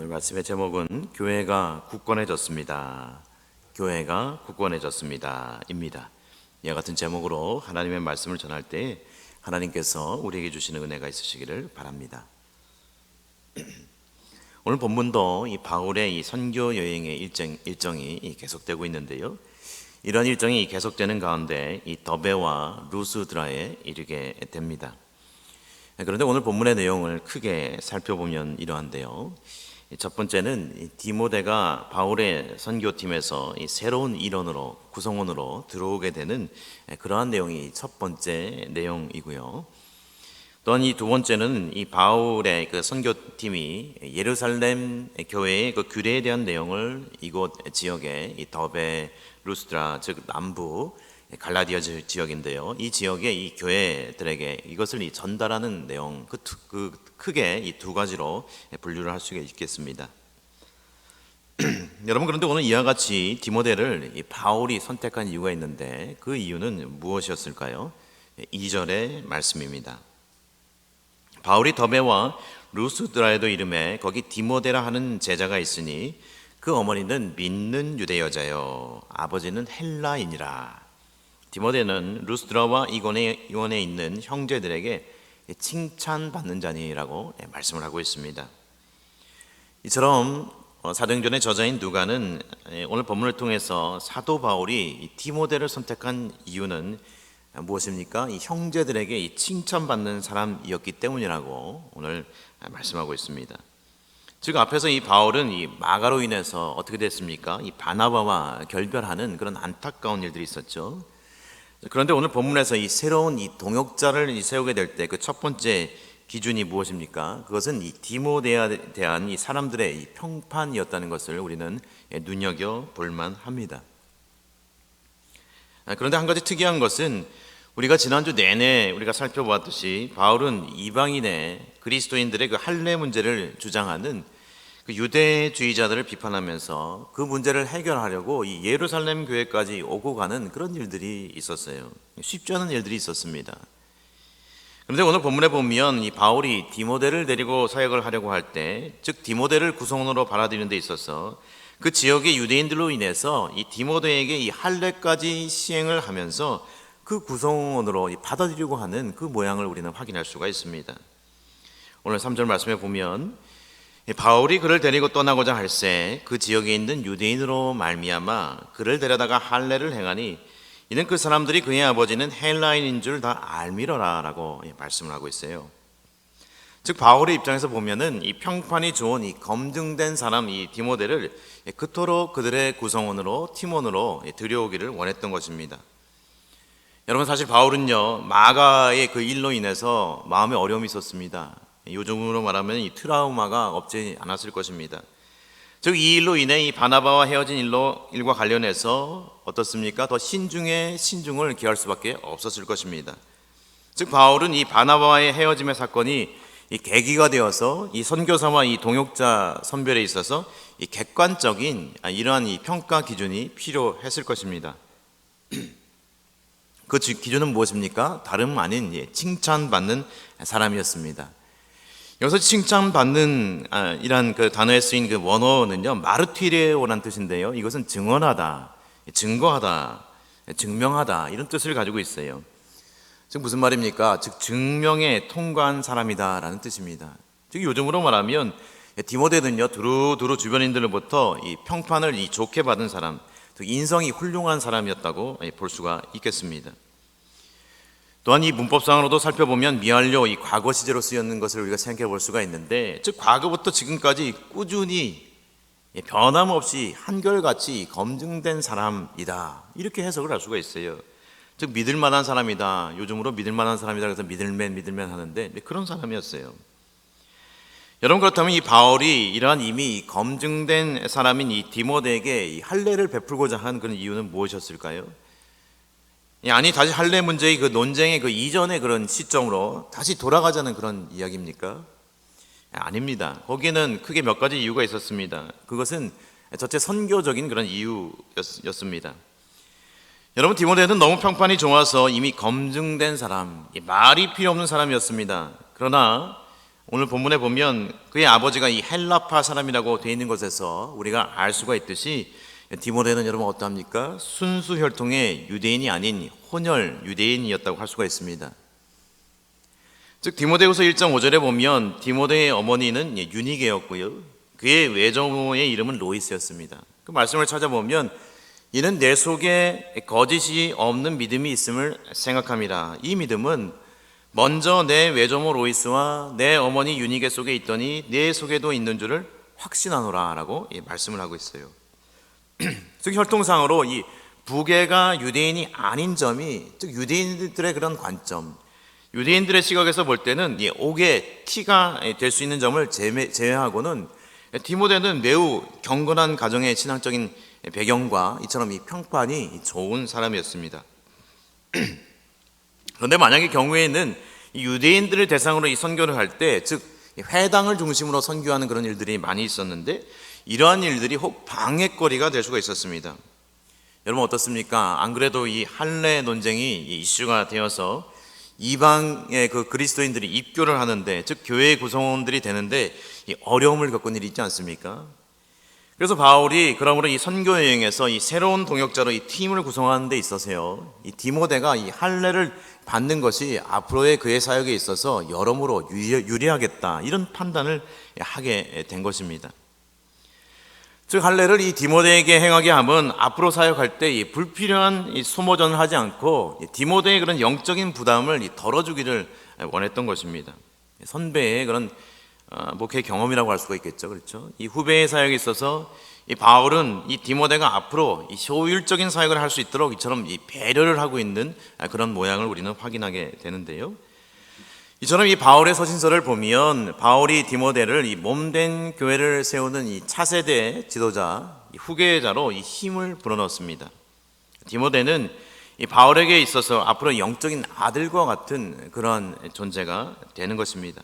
오늘 말씀의 제목은 교회가 굳건해졌습니다. 교회가 굳건해졌습니다. 입니다. 이와 같은 제목으로 하나님의 말씀을 전할 때 하나님께서 우리에게 주시는 은혜가 있으시기를 바랍니다. 오늘 본문도 이 바울의 이 선교 여행의 일정이 계속되고 있는데요. 이런 일정이 계속되는 가운데 이 더베와 루스드라에 이르게 됩니다. 그런데 오늘 본문의 내용을 크게 살펴보면 이러한데요. 첫 번째는 디모데가 바울의 선교팀에서 새로운 일원으로 구성원으로 들어오게 되는 그러한 내용이 첫 번째 내용이고요. 또한 이 두 번째는 이 바울의 그 선교팀이 예루살렘 교회의 그 규례에 대한 내용을 이곳 지역의 이 더베, 루스드라 즉 남부 갈라디아 지역인데요. 이 지역의 이 교회들에게 이것을 전달하는 내용, 크게 이 두 가지로 분류를 할 수가 있겠습니다. 여러분, 그런데 오늘 이와 같이 디모데를 이 바울이 선택한 이유가 있는데 그 이유는 무엇이었을까요? 2절의 말씀입니다. 바울이 더베와 루스드라에도 이름에 거기 디모데라 하는 제자가 있으니 그 어머니는 믿는 유대 여자요 아버지는 헬라인이라. 디모데는 루스드라와 이곤에 있는 형제들에게 칭찬받는 자니라고 말씀을 하고 있습니다. 이처럼 사도행전의 저자인 누가는 오늘 본문을 통해서 사도 바울이 디모데를 선택한 이유는 무엇입니까? 이 형제들에게 이 칭찬받는 사람이었기 때문이라고 오늘 말씀하고 있습니다. 즉 앞에서 이 바울은 이 마가로 인해서 어떻게 됐습니까? 이 바나바와 결별하는 그런 안타까운 일들이 있었죠. 그런데 오늘 본문에서 이 새로운 이 동역자를 세우게 될 때 그 첫 번째 기준이 무엇입니까? 그것은 이 디모데에 대한 이 사람들의 이 평판이었다는 것을 우리는 눈여겨 볼만 합니다. 그런데 한 가지 특이한 것은 우리가 지난주 내내 우리가 살펴보았듯이 바울은 이방인의 그리스도인들의 그 할례 문제를 주장하는 그 유대주의자들을 비판하면서 그 문제를 해결하려고 이 예루살렘 교회까지 오고 가는 그런 일들이 있었어요. 쉽지 않은 일들이 있었습니다. 그런데 오늘 본문에 보면 이 바울이 디모데를 데리고 사역을 하려고 할 때, 즉 디모데를 구성원으로 받아들이는 데 있어서 그 지역의 유대인들로 인해서 이 디모데에게 이 할례까지 시행을 하면서 그 구성원으로 받아들이려고 하는 그 모양을 우리는 확인할 수가 있습니다. 오늘 3절 말씀에 보면 바울이 그를 데리고 떠나고자 할새 그 지역에 있는 유대인으로 말미암아 그를 데려다가 할례를 행하니 이는 그 사람들이 그의 아버지는 헬라인인 줄 다 알미러라 라고 말씀을 하고 있어요. 즉 바울의 입장에서 보면은 이 평판이 좋은 이 검증된 사람 이 디모데를 그토록 그들의 구성원으로 팀원으로 들여오기를 원했던 것입니다. 여러분, 사실 바울은요 마가의 그 일로 인해서 마음에 어려움이 있었습니다. 요즘으로 말하면 이 트라우마가 없지 않았을 것입니다. 즉 이 일로 인해 이 바나바와 헤어진 일과 관련해서 어떻습니까? 더 신중에 신중을 기할 수밖에 없었을 것입니다. 즉 바울은 이 바나바와의 헤어짐의 사건이 이 계기가 되어서 이 선교사와 이 동역자 선별에 있어서 이 객관적인 이러한 이 평가 기준이 필요했을 것입니다. 그 기준은 무엇입니까? 다름 아닌 칭찬받는 사람이었습니다. 여기서 칭찬받는 이란 그 단어에 쓰인 그 원어는요 마르티레오라는 뜻인데요, 이것은 증언하다, 증거하다, 증명하다 이런 뜻을 가지고 있어요. 즉 무슨 말입니까? 즉 증명에 통과한 사람이다라는 뜻입니다. 즉 요즘으로 말하면 디모데는요 두루두루 주변인들로부터 이 평판을 이 좋게 받은 사람, 즉 인성이 훌륭한 사람이었다고 볼 수가 있겠습니다. 또한 이 문법상으로도 살펴보면 미완료 이 과거 시제로 쓰였는 것을 우리가 생각해 볼 수가 있는데, 즉 과거부터 지금까지 꾸준히 변함없이 한결같이 검증된 사람이다 이렇게 해석을 할 수가 있어요. 즉 믿을만한 사람이다, 요즘으로 믿을만한 사람이다 그래서 믿을만 하는데 그런 사람이었어요. 여러분, 그렇다면 이 바울이 이러한 이미 검증된 사람인 이 디모데에게 이 할례를 베풀고자 한 그런 이유는 무엇이었을까요? 아니 다시 할례 문제의 그 논쟁의 그 이전의 그런 시점으로 다시 돌아가자는 그런 이야기입니까? 아닙니다. 거기에는 크게 몇 가지 이유가 있었습니다. 그것은 전체 선교적인 그런 이유였습니다. 여러분, 디모데는 너무 평판이 좋아서 이미 검증된 사람, 말이 필요 없는 사람이었습니다. 그러나 오늘 본문에 보면 그의 아버지가 이 헬라파 사람이라고 되어 있는 것에서 우리가 알 수가 있듯이 디모데는 여러분 어떠합니까? 순수 혈통의 유대인이 아닌 혼혈 유대인이었다고 할 수가 있습니다. 즉 디모데후서 1장 5절에 보면 디모데의 어머니는 유니게였고요, 그의 외조모의 이름은 로이스였습니다. 그 말씀을 찾아보면 이는 내 속에 거짓이 없는 믿음이 있음을 생각함이라. 이 믿음은 먼저 내 외조모 로이스와 내 어머니 유니게 속에 있더니 내 속에도 있는 줄을 확신하노라 라고 말씀을 하고 있어요. 즉 혈통상으로 이 부계가 유대인이 아닌 점이, 즉 유대인들의 그런 관점, 유대인들의 시각에서 볼 때는 이 옥의 티가 될 수 있는 점을 제외하고는 디모데는 매우 경건한 가정의 신앙적인 배경과 이처럼 이 평판이 좋은 사람이었습니다. 그런데 만약의 경우에는 유대인들을 대상으로 이 선교를 할 때, 즉 회당을 중심으로 선교하는 그런 일들이 많이 있었는데 이러한 일들이 혹 방해거리가 될 수가 있었습니다. 여러분 어떻습니까? 안 그래도 이 할례 논쟁이 이슈가 되어서 이방의 그 그리스도인들이 입교를 하는데, 즉 교회 구성원들이 되는데 이 어려움을 겪은 일이 있지 않습니까? 그래서 바울이 그러므로 이 선교 여행에서 이 새로운 동역자로 이 팀을 구성하는 데 있어서요, 이 디모데가 이 할례를 받는 것이 앞으로의 그의 사역에 있어서 여러모로 유리하겠다, 이런 판단을 하게 된 것입니다. 즉 할례를 이 디모데에게 행하게 함은 앞으로 사역할 때 이 불필요한 이 소모전을 하지 않고 디모데의 그런 영적인 부담을 덜어주기를 원했던 것입니다. 선배의 그런 목회 경험이라고 할 수가 있겠죠, 그렇죠? 이 후배의 사역에 있어서 이 바울은 이 디모데가 앞으로 이 효율적인 사역을 할 수 있도록 이처럼 이 배려를 하고 있는 그런 모양을 우리는 확인하게 되는데요. 이처럼 이 바울의 서신서를 보면 바울이 디모데를 이 몸된 교회를 세우는 이 차세대 지도자, 이 후계자로 이 힘을 불어넣습니다. 디모데는 이 바울에게 있어서 앞으로 영적인 아들과 같은 그런 존재가 되는 것입니다.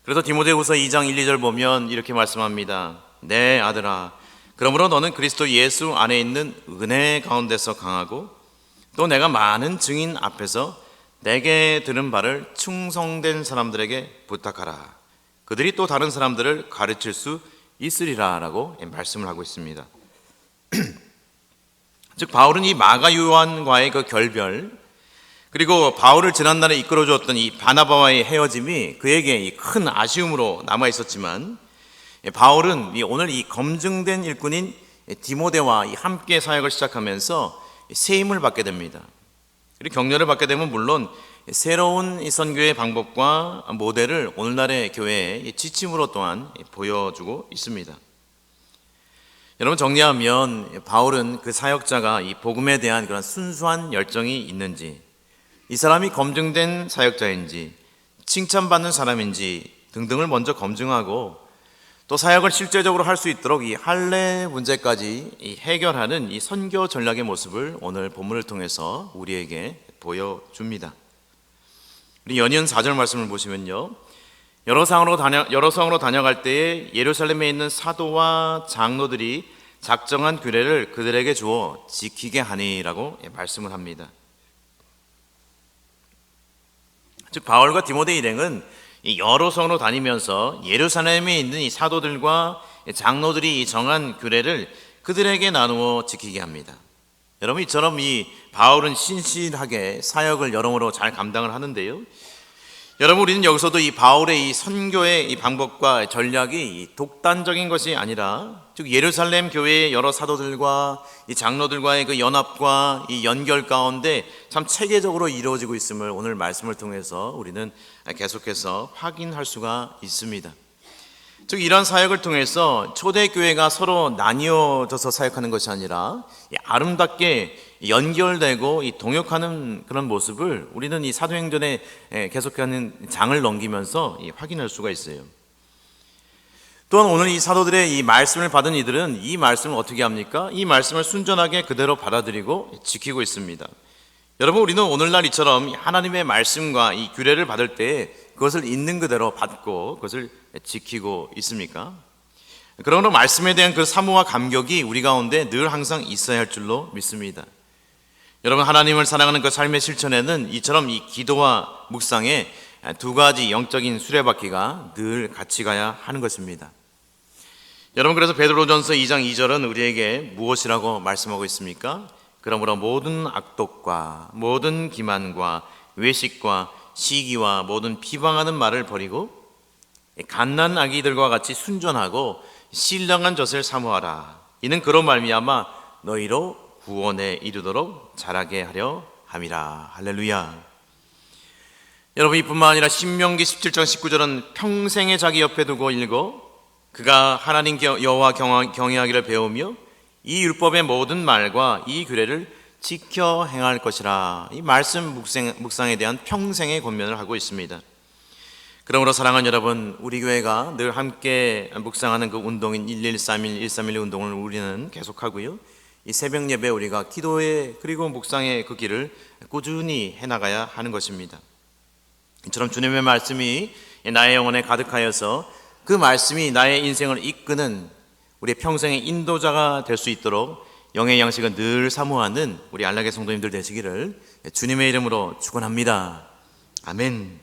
그래서 디모데후서 2장 1, 2절 보면 이렇게 말씀합니다. 내 아들아, 그러므로 너는 그리스도 예수 안에 있는 은혜 가운데서 강하고 또 내가 많은 증인 앞에서 내게 들은 바를 충성된 사람들에게 부탁하라. 그들이 또 다른 사람들을 가르칠 수 있으리라 라고 말씀을 하고 있습니다. 즉 바울은 이 마가 요한과의 그 결별, 그리고 바울을 지난날에 이끌어 주었던 이 바나바와의 헤어짐이 그에게 큰 아쉬움으로 남아 있었지만, 바울은 오늘 이 검증된 일꾼인 디모데와 함께 사역을 시작하면서 새 힘을 받게 됩니다. 그리고 격려를 받게 되면 물론 새로운 이 선교의 방법과 모델을 오늘날의 교회에 지침으로 또한 보여주고 있습니다. 여러분 정리하면 바울은 그 사역자가 이 복음에 대한 그런 순수한 열정이 있는지, 이 사람이 검증된 사역자인지, 칭찬받는 사람인지 등등을 먼저 검증하고 또 사역을 실제적으로 할 수 있도록 이 할례 문제까지 해결하는 이 선교 전략의 모습을 오늘 본문을 통해서 우리에게 보여줍니다. 우리 연이은 4절 말씀을 보시면요, 여러 성으로 다녀갈 때에 예루살렘에 있는 사도와 장로들이 작정한 규례를 그들에게 주어 지키게 하니라고 말씀을 합니다. 즉 바울과 디모데 일행은 여러 성으로 다니면서 예루살렘에 있는 이 사도들과 장로들이 정한 규례를 그들에게 나누어 지키게 합니다. 여러분 이처럼 이 바울은 신실하게 사역을 여러모로 잘 감당을 하는데요, 여러분 우리는 여기서도 이 바울의 이 선교의 이 방법과 전략이 독단적인 것이 아니라, 즉 예루살렘 교회의 여러 사도들과 이 장로들과의 그 연합과 이 연결 가운데 참 체계적으로 이루어지고 있음을 오늘 말씀을 통해서 우리는 계속해서 확인할 수가 있습니다. 즉 이런 사역을 통해서 초대교회가 서로 나뉘어져서 사역하는 것이 아니라 아름답게 연결되고 이 동역하는 그런 모습을 우리는 이 사도행전에 계속하는 장을 넘기면서 확인할 수가 있어요. 또한 오늘 이 사도들의 이 말씀을 받은 이들은 이 말씀을 어떻게 합니까? 이 말씀을 순전하게 그대로 받아들이고 지키고 있습니다. 여러분 우리는 오늘날 이처럼 하나님의 말씀과 이 규례를 받을 때 그것을 있는 그대로 받고 그것을 지키고 있습니까? 그러므로 말씀에 대한 그 사모와 감격이 우리 가운데 늘 항상 있어야 할 줄로 믿습니다. 여러분 하나님을 사랑하는 그 삶의 실천에는 이처럼 이 기도와 묵상에 두 가지 영적인 수레바퀴가 늘 같이 가야 하는 것입니다. 여러분, 그래서 베드로전서 2장 2절은 우리에게 무엇이라고 말씀하고 있습니까? 그러므로 모든 악독과 모든 기만과 외식과 시기와 모든 비방하는 말을 버리고 갓난 아기들과 같이 순전하고 신령한 젖을 사모하라. 이는 그런 말미암아 너희로 구원에 이르도록 자라게 하려 함이라. 할렐루야. 여러분, 이뿐만 아니라 신명기 17장 19절은 평생에 자기 옆에 두고 읽어 그가 하나님 여호와 경외하기를 배우며 이 율법의 모든 말과 이 규례를 지켜 행할 것이라. 이 말씀 묵상에 대한 평생의 권면을 하고 있습니다. 그러므로 사랑하는 여러분, 우리 교회가 늘 함께 묵상하는 그 운동인 1131, 131 운동을 우리는 계속하고요, 이 새벽 예배 우리가 기도에 그리고 묵상의 그 길을 꾸준히 해나가야 하는 것입니다. 이처럼 주님의 말씀이 나의 영혼에 가득하여서 그 말씀이 나의 인생을 이끄는 우리의 평생의 인도자가 될 수 있도록 영의 양식을 늘 사모하는 우리 안락의 성도님들 되시기를 주님의 이름으로 축원합니다. 아멘.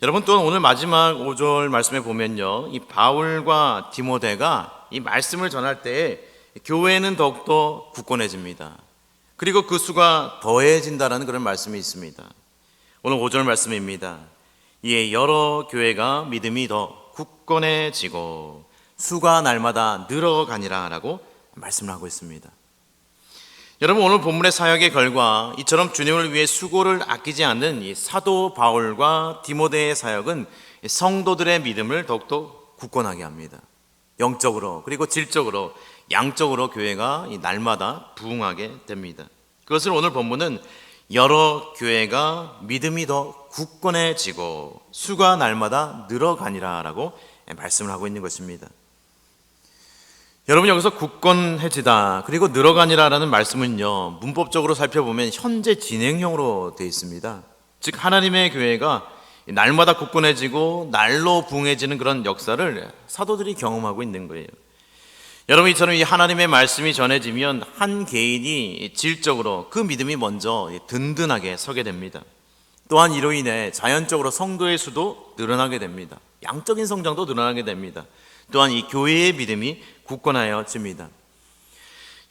여러분, 또 오늘 마지막 5절 말씀에 보면요, 이 바울과 디모데가 이 말씀을 전할 때 교회는 더욱더 굳건해집니다. 그리고 그 수가 더해진다라는 그런 말씀이 있습니다. 오늘 5절 말씀입니다. 이에 여러 교회가 믿음이 더 굳건해지고 수가 날마다 늘어가니라 라고 말씀을 하고 있습니다. 여러분, 오늘 본문의 사역의 결과 이처럼 주님을 위해 수고를 아끼지 않는 이 사도 바울과 디모데의 사역은 성도들의 믿음을 더욱더 굳건하게 합니다. 영적으로 그리고 질적으로 양적으로 교회가 날마다 부흥하게 됩니다. 그것을 오늘 본문은 여러 교회가 믿음이 더 굳건해지고 수가 날마다 늘어가니라 라고 말씀을 하고 있는 것입니다. 여러분, 여기서 굳건해지다 그리고 늘어가니라라는 말씀은요, 문법적으로 살펴보면 현재 진행형으로 되어 있습니다. 즉 하나님의 교회가 날마다 굳건해지고 날로 부흥해지는 그런 역사를 사도들이 경험하고 있는 거예요. 여러분, 이처럼 이 하나님의 말씀이 전해지면 한 개인이 질적으로 그 믿음이 먼저 든든하게 서게 됩니다. 또한 이로 인해 자연적으로 성도의 수도 늘어나게 됩니다. 양적인 성장도 늘어나게 됩니다. 또한 이 교회의 믿음이 굳건하여집니다.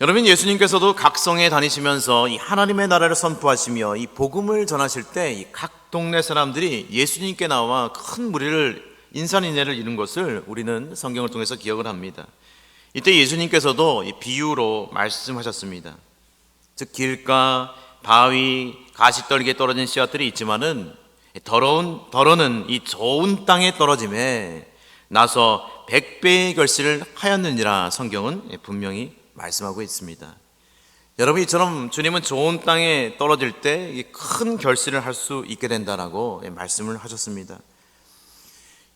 여러분, 예수님께서도 각 성에 다니시면서 이 하나님의 나라를 선포하시며 이 복음을 전하실 때 이 각 동네 사람들이 예수님께 나와 큰 무리를 인산인해를 이룬 것을 우리는 성경을 통해서 기억을 합니다. 이때 예수님께서도 이 비유로 말씀하셨습니다. 즉 길가, 바위, 가시떨기에 떨어진 씨앗들이 있지만은 덜어는 이 좋은 땅에 떨어짐에 나서 100배의 결실을 하였느니라 성경은 분명히 말씀하고 있습니다. 여러분, 이처럼 주님은 좋은 땅에 떨어질 때 큰 결실을 할 수 있게 된다라고 말씀을 하셨습니다.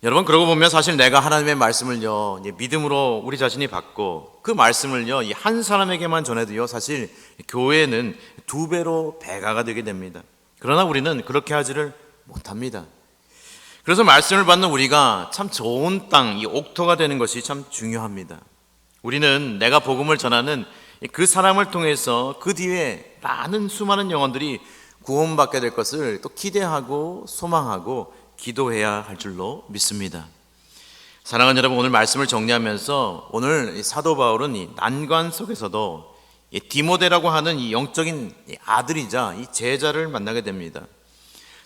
여러분, 그러고 보면 사실 내가 하나님의 말씀을요 믿음으로 우리 자신이 받고 그 말씀을요 이 한 사람에게만 전해도요 사실 교회는 2배로 배가가 되게 됩니다. 그러나 우리는 그렇게 하지를 못합니다. 그래서 말씀을 받는 우리가 참 좋은 땅, 이 옥토가 되는 것이 참 중요합니다. 우리는 내가 복음을 전하는 그 사람을 통해서 그 뒤에 많은 수많은 영혼들이 구원받게 될 것을 또 기대하고 소망하고 기도해야 할 줄로 믿습니다. 사랑하는 여러분, 오늘 말씀을 정리하면서 오늘 사도 바울은 이 난관 속에서도 디모데라고 하는 이 영적인 아들이자 이 제자를 만나게 됩니다.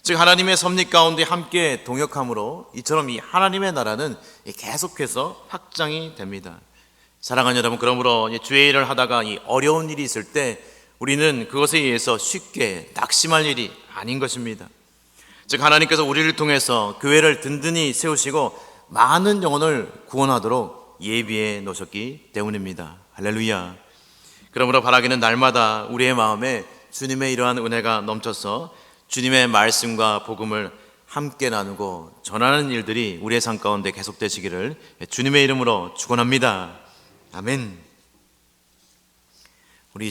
즉 하나님의 섭리 가운데 함께 동역함으로 이처럼 이 하나님의 나라는 계속해서 확장이 됩니다. 사랑하는 여러분, 그러므로 주의 일을 하다가 이 어려운 일이 있을 때 우리는 그것에 의해서 쉽게 낙심할 일이 아닌 것입니다. 즉 하나님께서 우리를 통해서 교회를 든든히 세우시고 많은 영혼을 구원하도록 예비해 놓으셨기 때문입니다. 할렐루야. 그러므로 바라기는 날마다 우리의 마음에 주님의 이러한 은혜가 넘쳐서 주님의 말씀과 복음을 함께 나누고 전하는 일들이 우리의 삶 가운데 계속되시기를 주님의 이름으로 축원합니다. 아멘. 우리